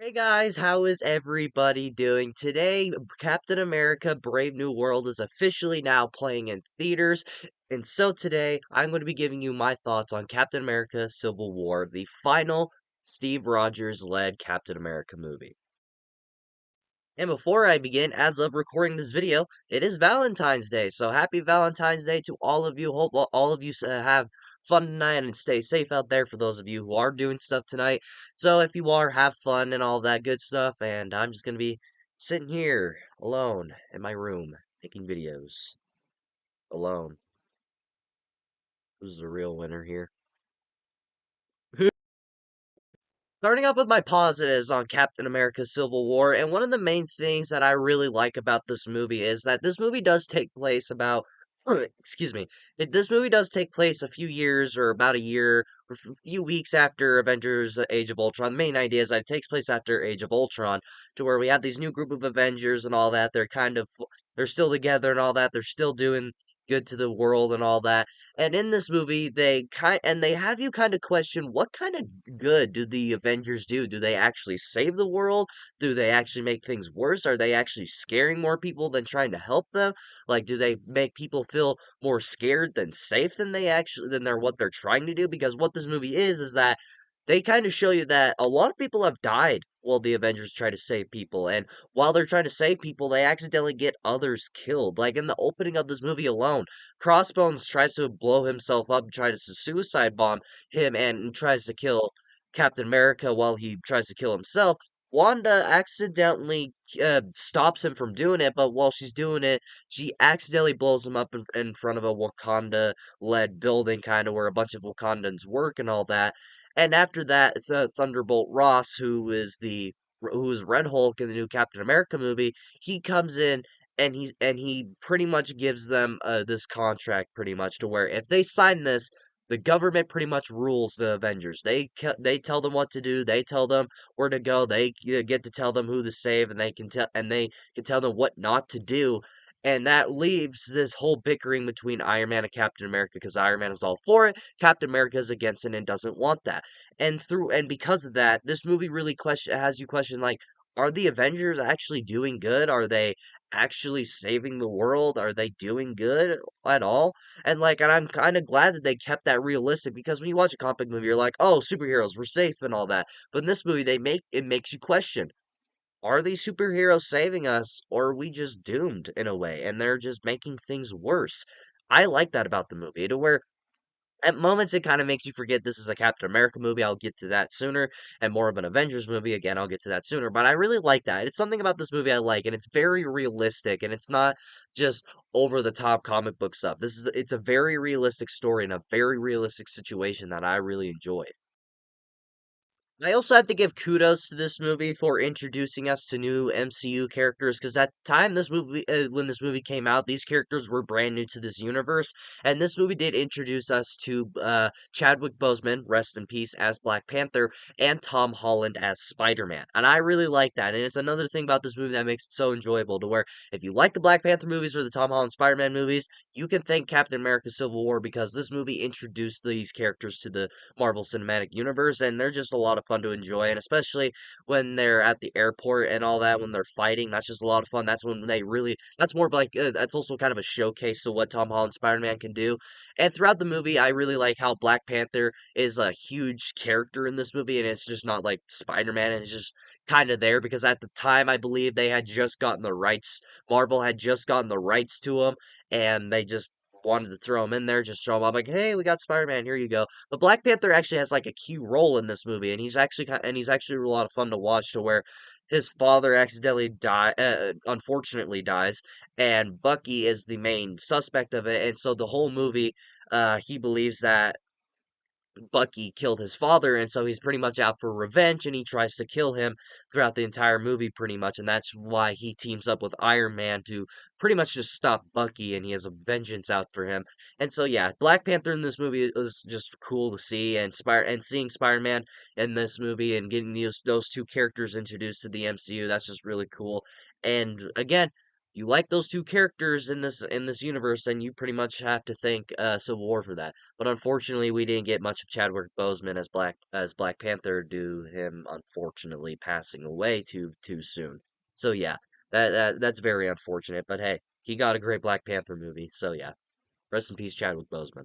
Hey guys, how is everybody doing? Today, Captain America Brave New World is officially now playing in theaters. And so today, I'm going to be giving you my thoughts on Captain America Civil War, the final Steve Rogers led Captain America movie. And before I begin, as of recording this video, it is Valentine's Day. So happy Valentine's Day to all of you. Hope all of you have fun tonight and stay safe out there for those of you who are doing stuff tonight. So if you are, have fun and all that good stuff. And I'm just going to be sitting here alone in my room making videos alone. Who's the real winner here? Starting off with my positives on Captain America Civil War, and one of the main things that I really like about this movie is that this movie does take place about, excuse me, this movie does take place a few years or about a year or a few weeks after Avengers Age of Ultron. The main idea is that it takes place after Age of Ultron, to where we have these new group of Avengers and all that. They're still together and all that. They're still doing good to the world and all that. And in this movie, they have you kind of question what kind of good do the Avengers do? Do they actually save the world? Do they actually make things worse? Are they actually scaring more people than trying to help them? Like, do they make people feel more scared than safe than they're what they're trying to do? Because what this movie is that they kind of show you that a lot of people have died while the Avengers try to save people, and while they're trying to save people, they accidentally get others killed. Like in the opening of this movie alone, Crossbones tries to blow himself up, tries to suicide bomb him, and tries to kill Captain America while he tries to kill himself. Wanda accidentally stops him from doing it, but while she's doing it, she accidentally blows him up in front of a Wakanda-led building, kind of where a bunch of Wakandans work and all that. And after that, Thunderbolt Ross, who is Red Hulk in the new Captain America movie, he comes in and he pretty much gives them this contract pretty much to where if they sign this, the government pretty much rules the Avengers. They tell them what to do. They tell them where to go. They get to tell them who to save, and they can tell them what not to do. And that leaves this whole bickering between Iron Man and Captain America because Iron Man is all for it, Captain America is against it and doesn't want that. And because of that, this movie really has you question like, are the Avengers actually doing good? Are they actually saving the world? Are they doing good at all? And I'm kind of glad that they kept that realistic because when you watch a comic movie, you're like, oh, superheroes, we're safe and all that. But in this movie, it makes you question. Are these superheroes saving us, or are we just doomed in a way, and they're just making things worse? I like that about the movie, to where at moments, it kind of makes you forget this is a Captain America movie. I'll get to that sooner. And more of an Avengers movie. Again, I'll get to that sooner. But I really like that. It's something about this movie I like, and it's very realistic, and it's not just over the top comic book stuff. It's a very realistic story and a very realistic situation that I really enjoy. I also have to give kudos to this movie for introducing us to new MCU characters because at the time when this movie came out, these characters were brand new to this universe, and this movie did introduce us to Chadwick Boseman, rest in peace, as Black Panther, and Tom Holland as Spider-Man, and I really like that. And it's another thing about this movie that makes it so enjoyable, to where if you like the Black Panther movies or the Tom Holland Spider-Man movies, you can thank Captain America: Civil War because this movie introduced these characters to the Marvel Cinematic Universe, and they're just a lot of fun to enjoy, and especially when they're at the airport and all that, when they're fighting, that's just a lot of fun. That's more of like, that's also kind of a showcase of what Tom Holland Spider-Man can do. And throughout the movie, I really like how Black Panther is a huge character in this movie, and it's just not like Spider-Man, and it's just kind of there because at the time, I believe they had just gotten the rights, Marvel had just gotten the rights to him, and they just wanted to throw him in there, just show him up like, hey, we got Spider-Man, here you go. But Black Panther actually has like a key role in this movie, and he's actually a lot of fun to watch. To where his father unfortunately dies, and Bucky is the main suspect of it, and so the whole movie, he believes that Bucky killed his father, and so he's pretty much out for revenge, and he tries to kill him throughout the entire movie, pretty much, and that's why he teams up with Iron Man to pretty much just stop Bucky, and he has a vengeance out for him. And so, yeah, Black Panther in this movie was just cool to see, and seeing Spider-Man in this movie and getting those two characters introduced to the MCU, that's just really cool. And again, you like those two characters in this universe, then you pretty much have to thank Civil War for that. But unfortunately, we didn't get much of Chadwick Boseman as Black Panther due to him unfortunately passing away too soon. So yeah, that's very unfortunate. But hey, he got a great Black Panther movie. So yeah, rest in peace, Chadwick Boseman.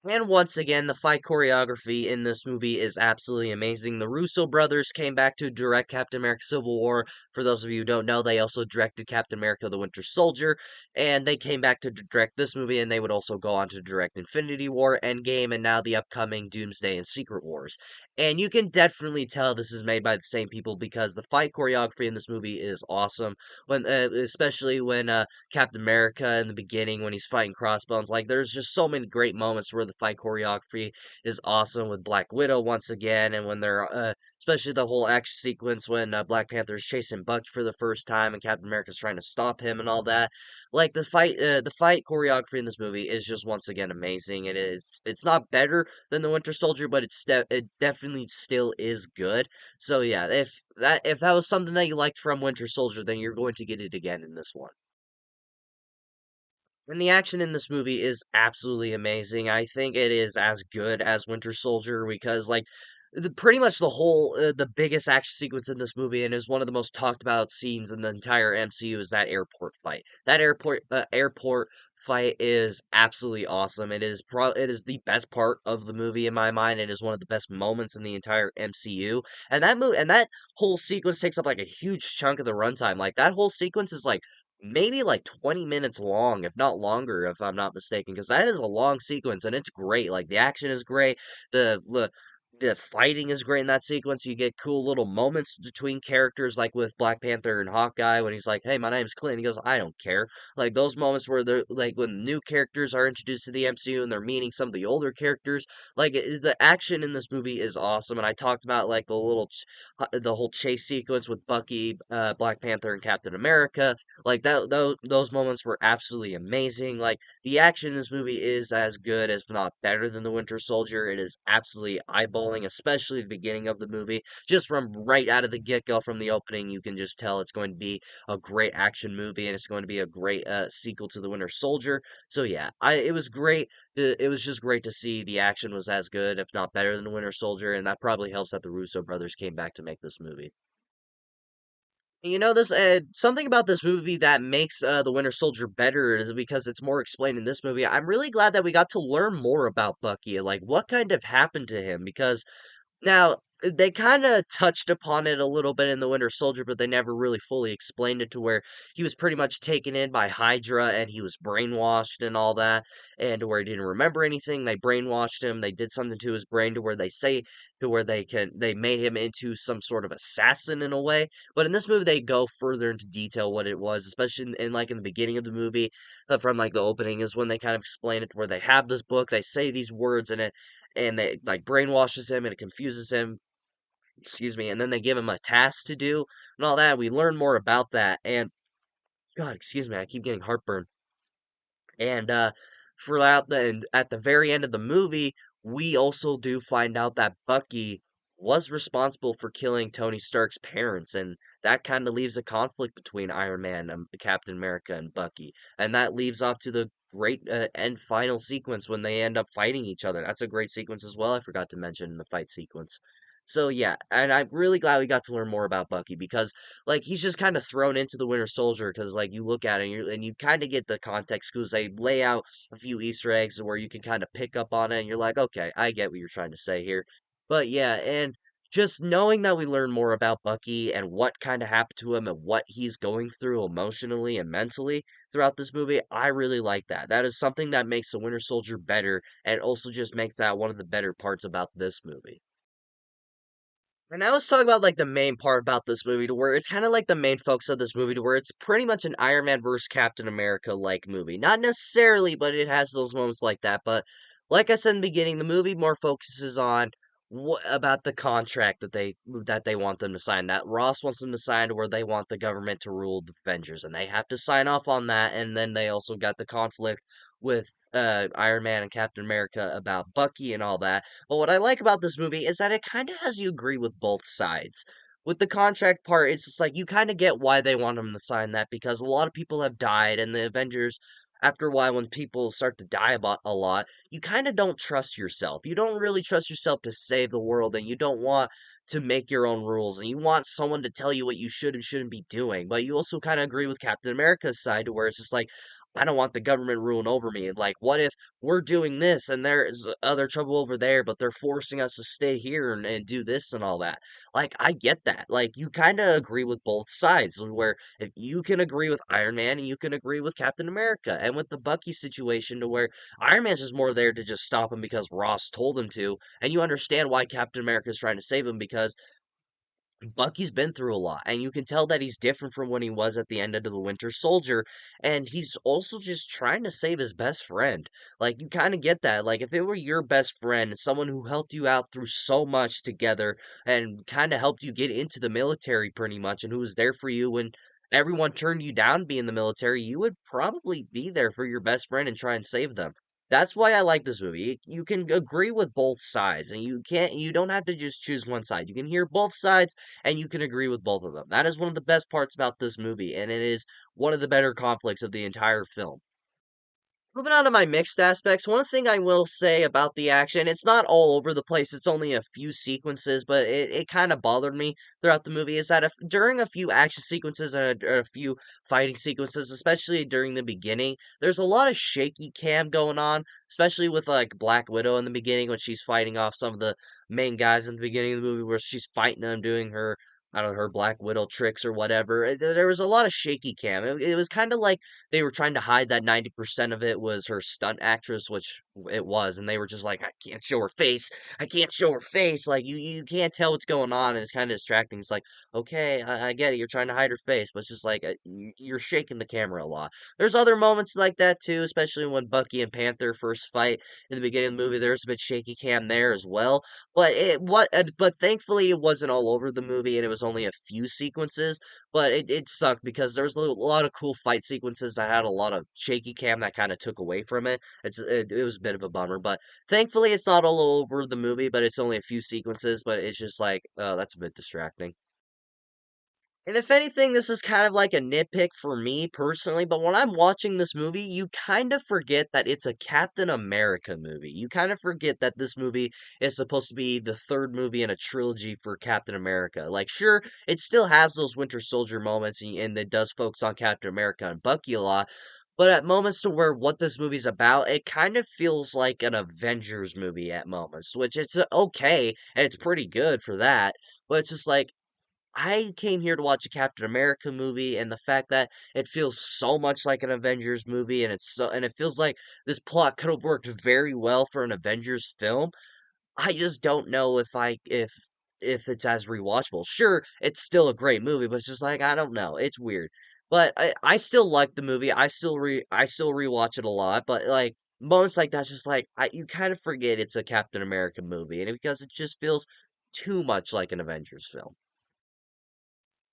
And once again, the fight choreography in this movie is absolutely amazing. The Russo brothers came back to direct Captain America Civil War. For those of you who don't know, they also directed Captain America the Winter Soldier, and they came back to direct this movie, and they would also go on to direct Infinity War, Endgame, and now the upcoming Doomsday and Secret Wars. And you can definitely tell this is made by the same people because the fight choreography in this movie is awesome. Especially when Captain America in the beginning when he's fighting Crossbones. Like, there's just so many great moments where the fight choreography is awesome with Black Widow once again, and when they're, especially the whole action sequence when Black Panther is chasing Bucky for the first time and Captain America's trying to stop him and all that. Like, the fight choreography in this movie is just once again amazing. It's not better than the Winter Soldier, but it definitely still is good. So yeah, if that was something that you liked from Winter Soldier, then you're going to get it again in this one. And the action in this movie is absolutely amazing. I think it is as good as Winter Soldier because, like, pretty much the biggest action sequence in this movie, and is one of the most talked about scenes in the entire MCU, is that airport fight. That airport fight is absolutely awesome. It is the best part of the movie in my mind. It is one of the best moments in the entire MCU, and that whole sequence takes up like a huge chunk of the runtime. Like that whole sequence is like maybe like 20 minutes long, if not longer, if I'm not mistaken, because that is a long sequence and it's great. Like the action is great, the fighting is great in that sequence. You get cool little moments between characters, like with Black Panther and Hawkeye, when he's like, "Hey, my name's Clint." He goes, "I don't care." Like those moments where they're like when new characters are introduced to the MCU and they're meeting some of the older characters. Like the action in this movie is awesome, and I talked about like the whole chase sequence with Bucky, Black Panther, and Captain America. Like those moments were absolutely amazing. Like the action in this movie is as good, as not better than the Winter Soldier. It is absolutely eyeballing, especially the beginning of the movie. Just from right out of the get go, from the opening, you can just tell it's going to be a great action movie, and it's going to be a great sequel to the Winter Soldier. So yeah, it was great. It was just great to see the action was as good, if not better than the Winter Soldier, and that probably helps that the Russo brothers came back to make this movie. You know, this something about this movie that makes the Winter Soldier better is because it's more explained in this movie. I'm really glad that we got to learn more about Bucky, like what kind of happened to him, because now, they kinda touched upon it a little bit in The Winter Soldier, but they never really fully explained it to where he was pretty much taken in by Hydra and he was brainwashed and all that, and to where he didn't remember anything. They brainwashed him. They did something to his brain to where they made him into some sort of assassin in a way. But in this movie, they go further into detail what it was, especially like in the beginning of the movie, from like the opening is when they kind of explain it to where they have this book, they say these words in it, and they like brainwashes him and it confuses him, excuse me, and then they give him a task to do and all that. We learn more about that, and God, excuse me, I keep getting heartburn. And throughout the and at the very end of the movie, we also do find out that Bucky was responsible for killing Tony Stark's parents, and that kind of leaves a conflict between Iron Man and Captain America and Bucky, and that leaves off to the great end final sequence when they end up fighting each other. That's a great sequence as well. I forgot to mention in the fight sequence. So yeah, and I'm really glad we got to learn more about Bucky because like he's just kind of thrown into the Winter Soldier because like you look at it and you kind of get the context because they lay out a few Easter eggs where you can kind of pick up on it and you're like, okay, I get what you're trying to say here. But yeah, and just knowing that we learn more about Bucky and what kind of happened to him and what he's going through emotionally and mentally throughout this movie, I really like that. That is something that makes the Winter Soldier better and also just makes that one of the better parts about this movie. And I was talking about like the main part about this movie to where it's kind of like the main focus of this movie to where it's pretty much an Iron Man versus Captain America like movie. Not necessarily, but it has those moments like that. But like I said in the beginning, the movie more focuses on what about the contract that they want them to sign. That Ross wants them to sign to where they want the government to rule the Avengers, and they have to sign off on that. And then they also got the conflict with Iron Man and Captain America about Bucky and all that. But what I like about this movie is that it kind of has you agree with both sides. with the contract part, it's just like you kind of get why they want him to sign that because a lot of people have died, and the Avengers, after a while, when people start to die about a lot, you kind of don't trust yourself. You don't really trust yourself to save the world, and you don't want to make your own rules, and you want someone to tell you what you should and shouldn't be doing. But you also kind of agree with Captain America's side to where it's just like, I don't want the government ruling over me. And like, what if we're doing this and there's other trouble over there, but they're forcing us to stay here and do this and all that? Like, I get that. Like, you kind of agree with both sides, where if you can agree with Iron Man and you can agree with Captain America, and with the Bucky situation, to where Iron Man's just more there to just stop him because Ross told him to, and you understand why Captain America is trying to save him because Bucky's been through a lot, and you can tell that he's different from when he was at the end of the Winter Soldier, and he's also just trying to save his best friend. Like, you kind of get that. Like, if it were your best friend, someone who helped you out through so much together and kind of helped you get into the military pretty much, and who was there for you when everyone turned you down to be in the military, you would probably be there for your best friend and try and save them. That's why I like this movie. You can agree with both sides, and you don't have to just choose one side. You can hear both sides and you can agree with both of them. That is one of the best parts about this movie, and it is one of the better conflicts of the entire film. Moving on to my mixed aspects, one thing I will say about the action, it's not all over the place, it's only a few sequences, but it kind of bothered me throughout the movie, is that if, during a few action sequences and a few fighting sequences, especially during the beginning, there's a lot of shaky cam going on, especially with like Black Widow in the beginning when she's fighting off some of the main guys in the beginning of the movie where she's fighting them, doing her, I don't know, her Black Widow tricks or whatever. There was a lot of shaky cam. It was kind of like they were trying to hide that 90% of it was her stunt actress, which it was, and they were just like, "I can't show her face. I can't show her face." Like, you can't tell what's going on, and it's kinda distracting. It's like, "Okay, I get it, you're trying to hide her face," but it's just like, you're shaking the camera a lot. There's other moments like that too, especially when Bucky and Panther first fight in the beginning of the movie. There's a bit shaky cam there as well, but thankfully, it wasn't all over the movie, and it was only a few sequences, but it sucked because there was a lot of cool fight sequences that had a lot of shaky cam that kind of took away from it. It was a bit of a bummer, but thankfully it's not all over the movie, but it's only a few sequences, but it's just like, oh, that's a bit distracting. And if anything, this is kind of like a nitpick for me personally, but when I'm watching this movie, you kind of forget that it's a Captain America movie. You kind of forget that this movie is supposed to be the third movie in a trilogy for Captain America. Like, sure, it still has those Winter Soldier moments, and it does focus on Captain America and Bucky a lot, but at moments to where what this movie's about, it kind of feels like an Avengers movie at moments, which it's okay, and it's pretty good for that, but it's just like, I came here to watch a Captain America movie, and the fact that it feels so much like an Avengers movie, and it feels like this plot could have worked very well for an Avengers film. I just don't know if it's as rewatchable. Sure, it's still a great movie, but it's just like, I don't know. It's weird. But I still like the movie. I still rewatch it a lot, but like moments like that's just like you kind of forget it's a Captain America movie, and because it just feels too much like an Avengers film.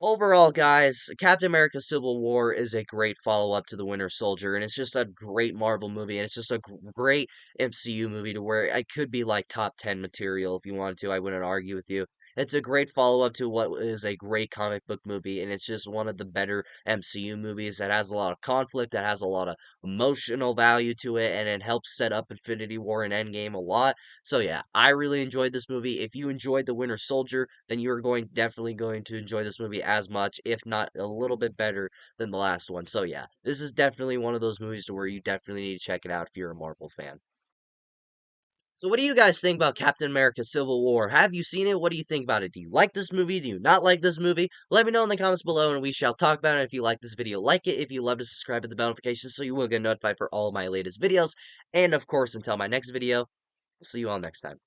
Overall, guys, Captain America Civil War is a great follow-up to The Winter Soldier, and it's just a great Marvel movie, and it's just a great MCU movie to where it could be like top 10 material if you wanted to. I wouldn't argue with you. It's a great follow-up to what is a great comic book movie, and it's just one of the better MCU movies that has a lot of conflict, that has a lot of emotional value to it, and it helps set up Infinity War and Endgame a lot. So yeah, I really enjoyed this movie. If you enjoyed The Winter Soldier, then you're definitely going to enjoy this movie as much, if not a little bit better than the last one. So yeah, this is definitely one of those movies to where you definitely need to check it out if you're a Marvel fan. So what do you guys think about Captain America Civil War? Have you seen it? What do you think about it? Do you like this movie? Do you not like this movie? Let me know in the comments below and we shall talk about it. If you like this video, like it. If you love to subscribe to the bell notifications so you will get notified for all my latest videos. And of course, until my next video, see you all next time.